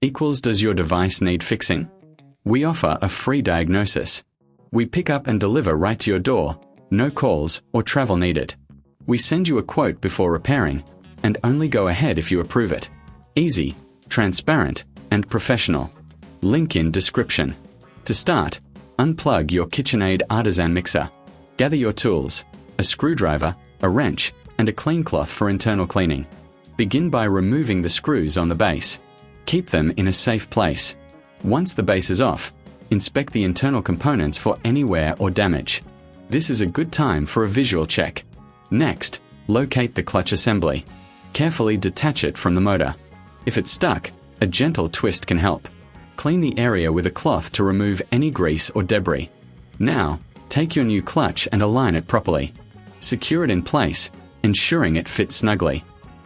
equals does your device need fixing? We offer a free diagnosis. We pick up and deliver right to your door, no calls or travel needed. We send you a quote before repairing, and only go ahead if you approve it. Easy, transparent, and professional. Link in description. To start, unplug your KitchenAid Artisan mixer. Gather your tools, a screwdriver, a wrench, and a clean cloth for internal cleaning. Begin by removing the screws on the base. Keep them in a safe place. Once the base is off, inspect the internal components for any wear or damage. This is a good time for a visual check. Next, locate the clutch assembly. Carefully detach it from the motor. If it's stuck, a gentle twist can help. Clean the area with a cloth to remove any grease or debris. Now, take your new clutch and align it properly. Secure it in place, ensuring it fits snugly.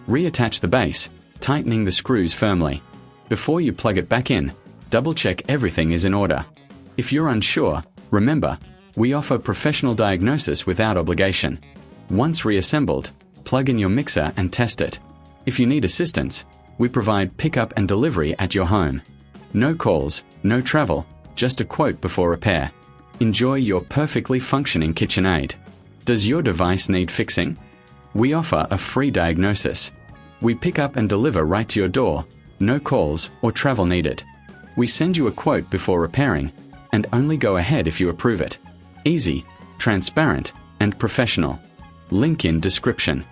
Reattach the base, tightening the screws firmly. Before you plug it back in, double-check everything is in order. If you're unsure, remember, we offer professional diagnosis without obligation. Once reassembled, plug in your mixer and test it. If you need assistance, we provide pickup and delivery at your home. No calls, no travel, just a quote before repair. Enjoy your perfectly functioning KitchenAid. Does your device need fixing? We offer a free diagnosis. We pick up and deliver right to your door, no calls or travel needed. We send you a quote before repairing, and only go ahead if you approve it. Easy, transparent, and professional. Link in description.